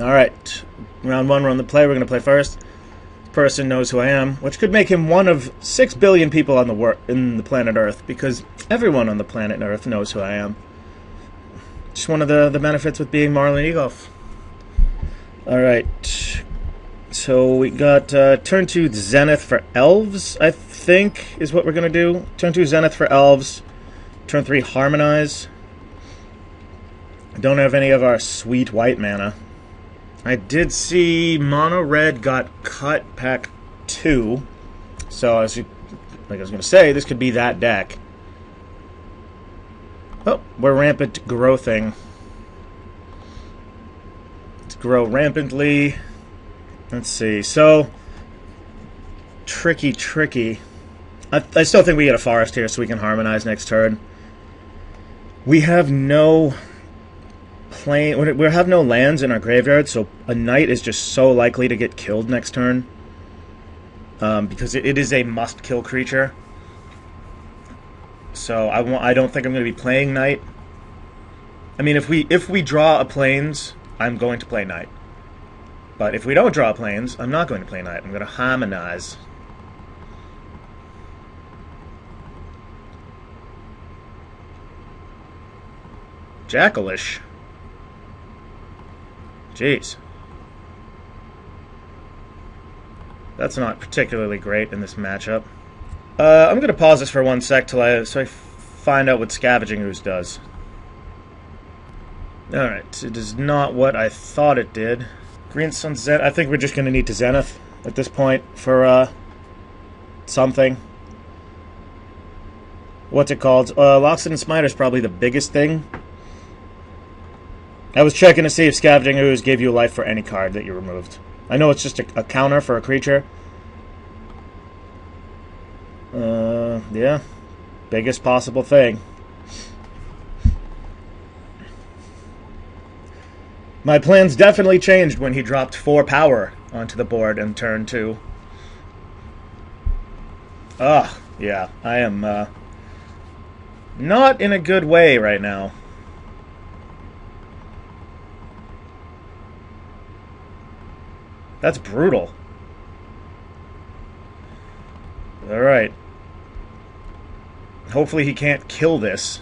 Alright, round one, we're on the play. We're going to play first. This person knows who I am, which could make him one of 6 billion people on in the planet Earth, because everyone on the planet Earth knows who I am. Just one of the benefits with being Marlon Egolf. Alright, so we got turn 2 Zenith for Elves, I think, is what we're going to do. Turn 2 Zenith for Elves. Turn 3 Harmonize. Don't have any of our sweet white mana. I did see Mono Red got cut pack 2. So, like I was going to say, this could be that deck. Oh, we're rampant growthing. Let's grow rampantly. Let's see. So, tricky. I still think we get a forest here so we can harmonize next turn. We have no we have no lands in our graveyard, so a knight is just so likely to get killed next turn. Because it is a must-kill creature. So I don't think I'm going to be playing knight. I mean, if we draw a plains, I'm going to play knight. But if we don't draw plains, I'm not going to play knight. I'm going to harmonize. Jackalish. Jeez. That's not particularly great in this matchup. I'm going to pause this for 1 sec so I find out what Scavenging Ooze does. Alright, it is not what I thought it did. Green Sun Zenith. I think we're just going to need to Zenith at this point for something. What's it called? Loxodon Smiter is probably the biggest thing. I was checking to see if Scavenging Ooze gave you life for any card that you removed. I know it's just a counter for a creature. Yeah. Biggest possible thing. My plans definitely changed when he dropped 4 power onto the board in turn 2. Ugh, yeah. I am, not in a good way right now. That's brutal. Alright. Hopefully he can't kill this.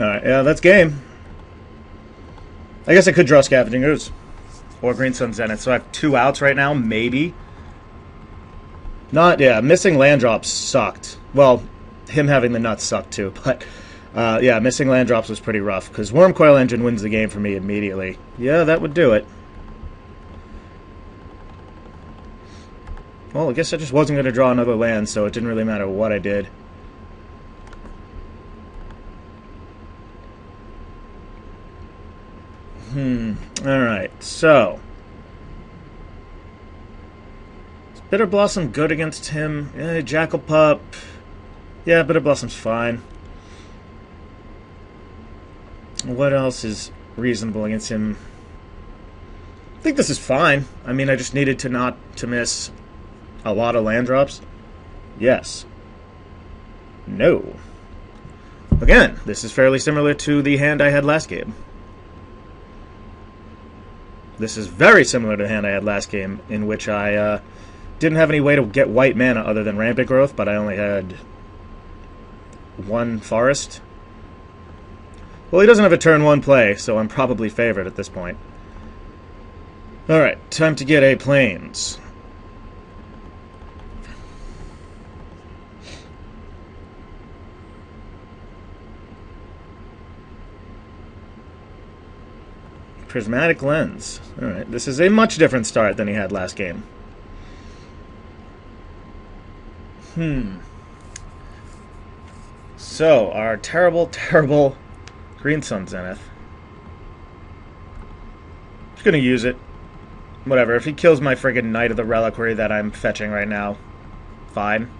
Alright, yeah, that's game. I guess I could draw Scavenging Ooze. Or Green Sun Zenith, so I have 2 outs right now, maybe. Missing land drops sucked. Well, him having the nuts sucked too, but yeah, missing land drops was pretty rough, because Wormcoil Engine wins the game for me immediately. Yeah, that would do it. Well, I guess I just wasn't going to draw another land, so it didn't really matter what I did. Alright, so is Bitter Blossom good against him? Jackal Pup. Yeah, Bitter Blossom's fine. What else is reasonable against him? I think this is fine. I mean, I just needed to not to miss a lot of land drops. Yes. No. Again, this is fairly similar to the hand I had last game. This is very similar to the hand I had last game, in which I didn't have any way to get white mana other than Rampant Growth, but I only had 1 forest. Well, he doesn't have a turn 1 play, so I'm probably favored at this point. Alright, time to get a plains. Prismatic Lens. Alright, this is a much different start than he had last game. So, our terrible Green Sun Zenith. Just gonna use it. Whatever, if he kills my friggin' Knight of the Reliquary that I'm fetching right now, fine.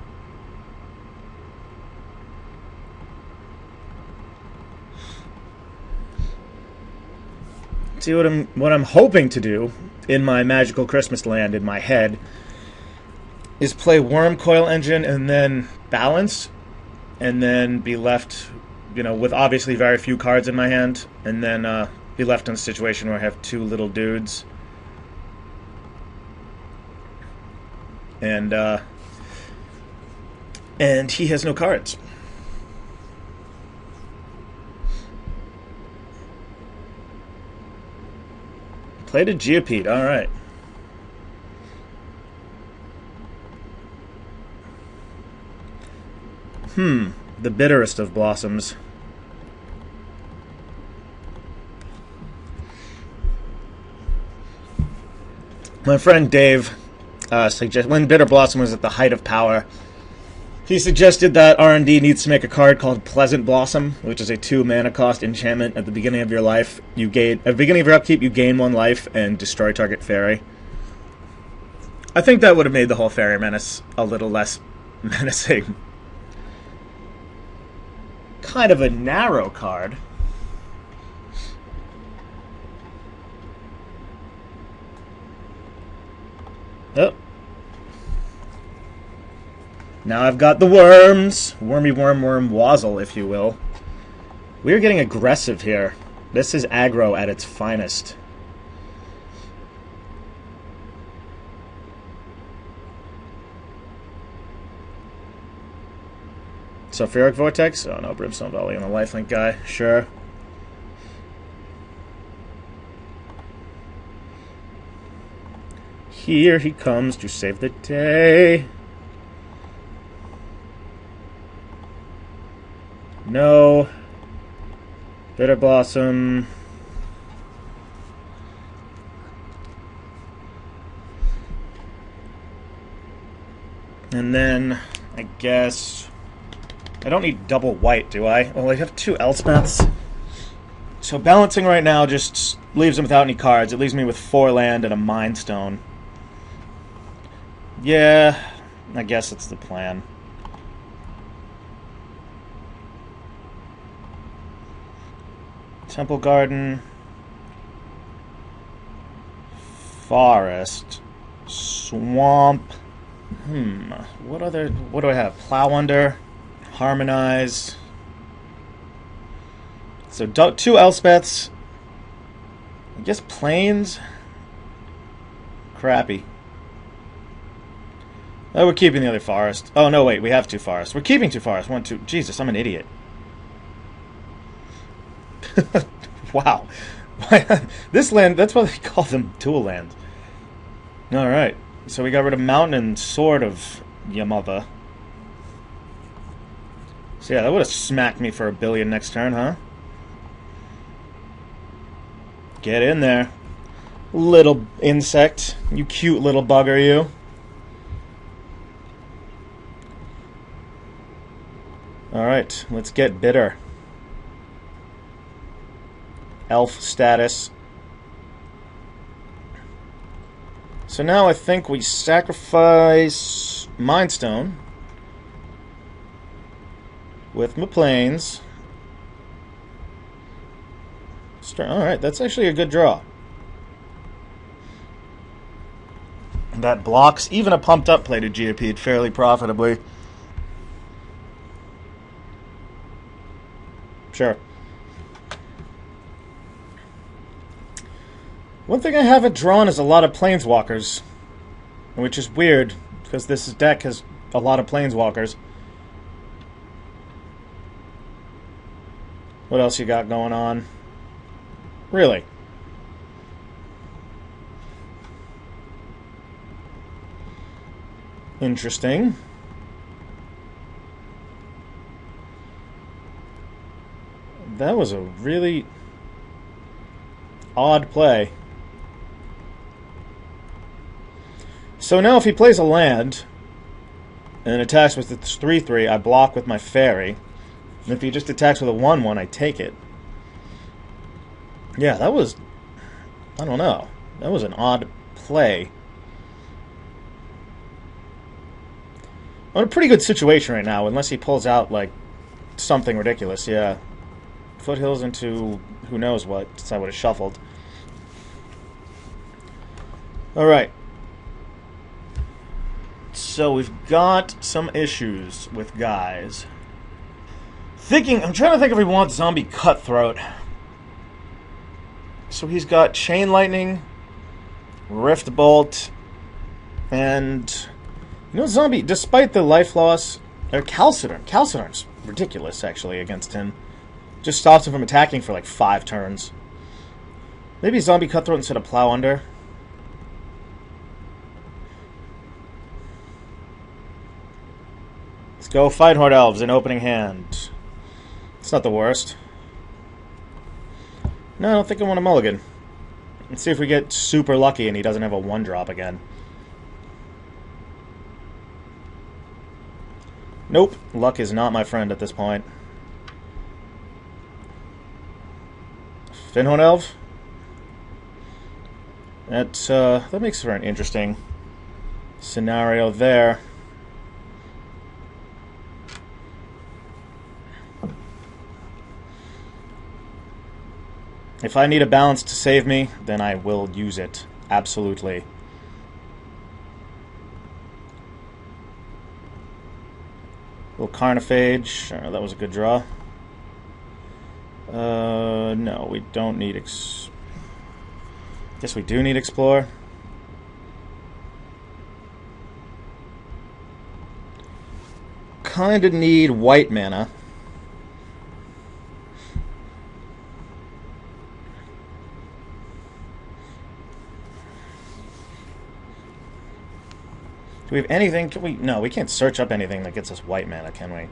See, what I'm hoping to do in my magical Christmas land in my head is play Wormcoil Engine and then balance and then be left, with obviously very few cards in my hand, and then be left in a situation where I have two little dudes. And he has no cards. Played a Geopede, alright. The bitterest of blossoms. My friend Dave when Bitter Blossom was at the height of power, he suggested that R&D needs to make a card called Pleasant Blossom, which is a 2 mana cost enchantment. At the beginning of your life, at the beginning of your upkeep, you gain 1 life and destroy target fairy. I think that would have made the whole fairy menace a little less menacing. Kind of a narrow card. Oh. Now I've got the worms. Wormy worm wazzle, if you will. We're getting aggressive here. This is aggro at its finest. Sulfuric Vortex? Oh no, Brimstone Volley on the lifelink guy. Sure. Here he comes to save the day. No. Bitter Blossom. And then, I guess... I don't need double white, do I? Well, I have 2 Elspeths. So balancing right now just leaves him without any cards. It leaves me with 4 land and a Mind Stone. Yeah, I guess that's the plan. Temple Garden. Forest. Swamp. What do I have? Plow Under. Harmonize. So 2 Elspeths. I guess Plains. Crappy. Oh, we're keeping the other forest. Oh, no, wait. We have 2 forests. We're keeping 2 forests. 1, 2. Jesus, I'm an idiot. Wow. This land, that's what they call them, dual land. Alright. So we got rid of mountain and sword of your mother. So yeah, that would have smacked me for 1 billion next turn, huh? Get in there. Little insect. You cute little bugger, you. Alright, let's get bitter. Elf status. So now I think we sacrifice Mind Stone with my Plains. Alright, that's actually a good draw. That blocks even a pumped up plated Geopede fairly profitably. Sure. One thing I haven't drawn is a lot of Planeswalkers, which is weird, because this deck has a lot of Planeswalkers. What else you got going on? Really? Interesting. That was a really odd play. So now if he plays a land and attacks with the 3/3, I block with my fairy. And if he just attacks with a 1/1, I take it. Yeah, that was... I don't know. That was an odd play. I'm in a pretty good situation right now, unless he pulls out, like, something ridiculous, yeah. Foothills into who knows what, since I would have shuffled. Alright. So we've got some issues with guys. I'm trying to think if we want Zombie Cutthroat. So he's got Chain Lightning, Rift Bolt, and Zombie, despite the life loss, Calcidarm's ridiculous actually against him. Just stops him from attacking for like 5 turns. Maybe Zombie Cutthroat instead of Plow Under. Let's go Fight Horde Elves in opening hand. It's not the worst. No, I don't think I want a mulligan. Let's see if we get super lucky and he doesn't have a 1-drop again. Nope. Luck is not my friend at this point. Finhorn Elf. That makes for an interesting scenario there. If I need a balance to save me, then I will use it. Absolutely. Little Carnophage. That was a good draw. No, we don't need Guess we do need Explore. Kinda need white mana. Do we have anything? No, we can't search up anything that gets us white mana, can we?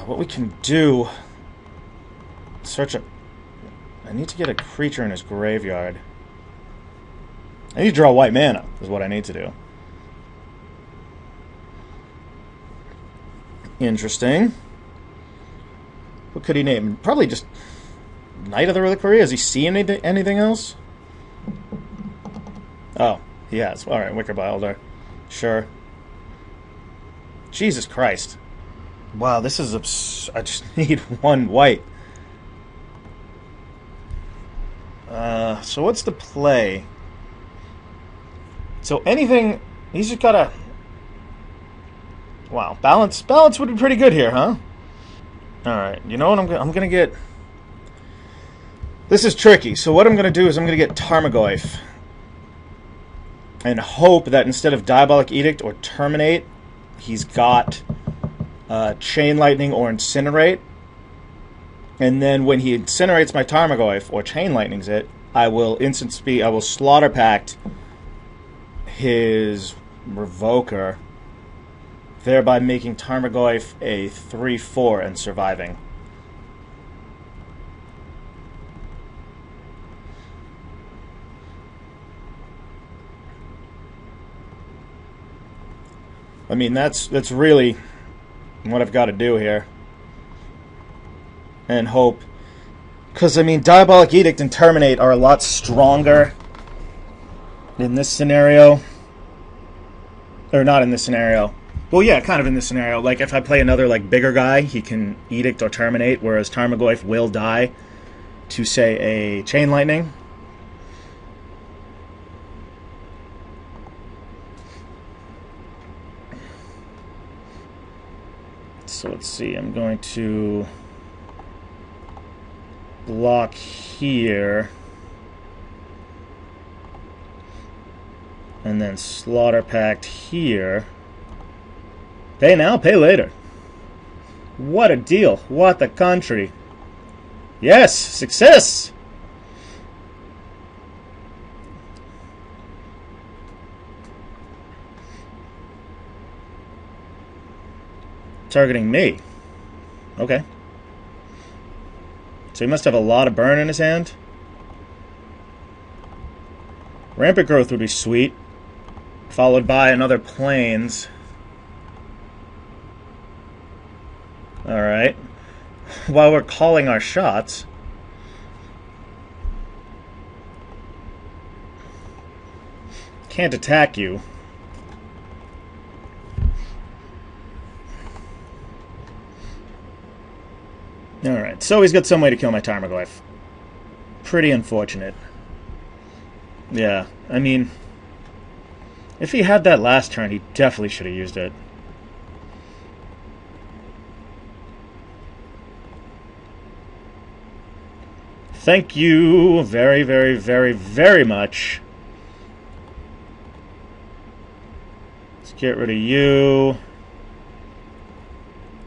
What we can do... Search up... I need to get a creature in his graveyard. I need to draw white mana, is what I need to do. Interesting. What could he name? Probably just... Knight of the Reliquary? Has he seen anything else? Oh, he has. Alright, Wicker Beholder. Sure. Jesus Christ. Wow, this is I just need 1 white. So what's the play? So anything... He's just gotta... Wow, balance would be pretty good here, huh? Alright, you know what I'm gonna get... This is tricky. So what I'm gonna do is I'm gonna get Tarmogoyf. And hope that instead of Diabolic Edict or Terminate, he's got Chain Lightning or Incinerate. And then when he incinerates my Tarmogoyf or Chain Lightnings it, I will Slaughter Pact his Revoker, thereby making Tarmogoyf a 3/4 and surviving. I mean, that's really what I've got to do here. And hope. Because, I mean, Diabolic Edict and Terminate are a lot stronger in this scenario. Or not in this scenario. Well, yeah, kind of in this scenario. Like, if I play another, like, bigger guy, he can Edict or Terminate, whereas Tarmogoyf will die to, say, a Chain Lightning. So let's see, I'm going to block here and then Slaughter Pact here. Pay now, pay later. What a deal. What the country. Yes, success. Targeting me. Okay. So he must have a lot of burn in his hand. Rampant Growth would be sweet. Followed by another Plains. Alright. While we're calling our shots. Can't attack you. Alright, so he's got some way to kill my Tarmogoyf. Pretty unfortunate. Yeah, I mean, If he had that last turn, he definitely should have used it. Thank you very, very, very, very much. Let's get rid of you.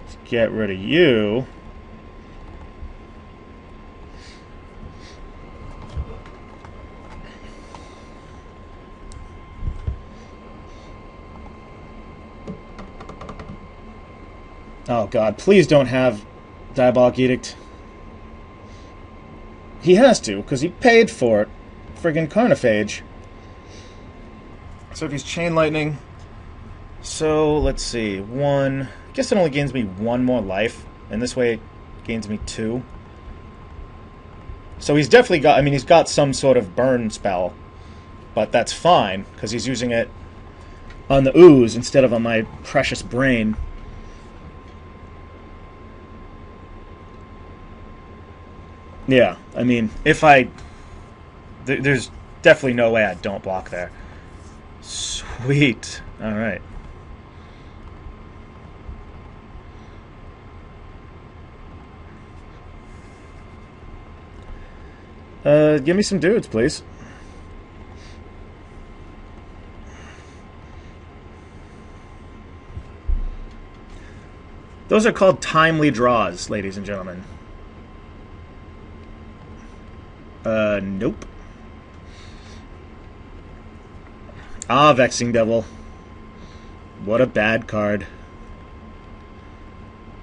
Let's get rid of you. Oh god, please don't have Diabolic Edict. He has to, because he paid for it. Friggin' Carnophage. So if he's Chain Lightning... So, let's see. I guess it only gains me 1 more life. And this way it gains me 2. So he's definitely got... I mean, he's got some sort of burn spell. But that's fine, because he's using it on the ooze instead of on my precious brain. Yeah, I mean, if I... There's definitely no way I don't block there. Sweet. Alright. Give me some dudes, please. Those are called timely draws, ladies and gentlemen. Nope. Ah, Vexing Devil. What a bad card.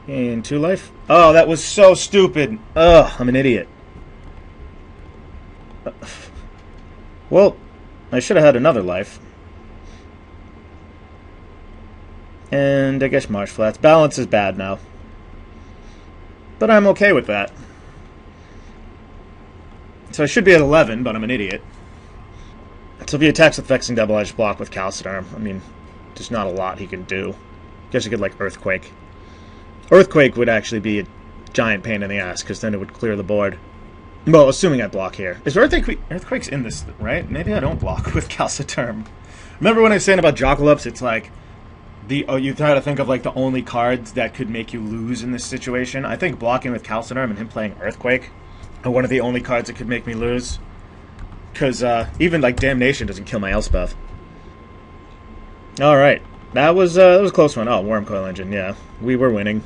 And 2 life? Oh, that was so stupid. Ugh, I'm an idiot. Well, I should have had another life. And I guess Marsh Flats. Balance is bad now. But I'm okay with that. So I should be at 11, but I'm an idiot. So if he attacks with Vexing Devil, I just block with Calcidarm. I mean, there's not a lot he can do. Guess he could, like, Earthquake. Earthquake would actually be a giant pain in the ass, because then it would clear the board. Well, assuming I block here. Is Earthquake's in this, right? Maybe I don't block with Calcidarm. Remember when I was saying about Jockalups, it's like, you try to think of, like, the only cards that could make you lose in this situation. I think blocking with Calcidarm and him playing Earthquake are one of the only cards that could make me lose. Because even, like, Damnation doesn't kill my Elspeth. Alright. That was a close one. Oh, Worm Coil Engine, yeah. We were winning.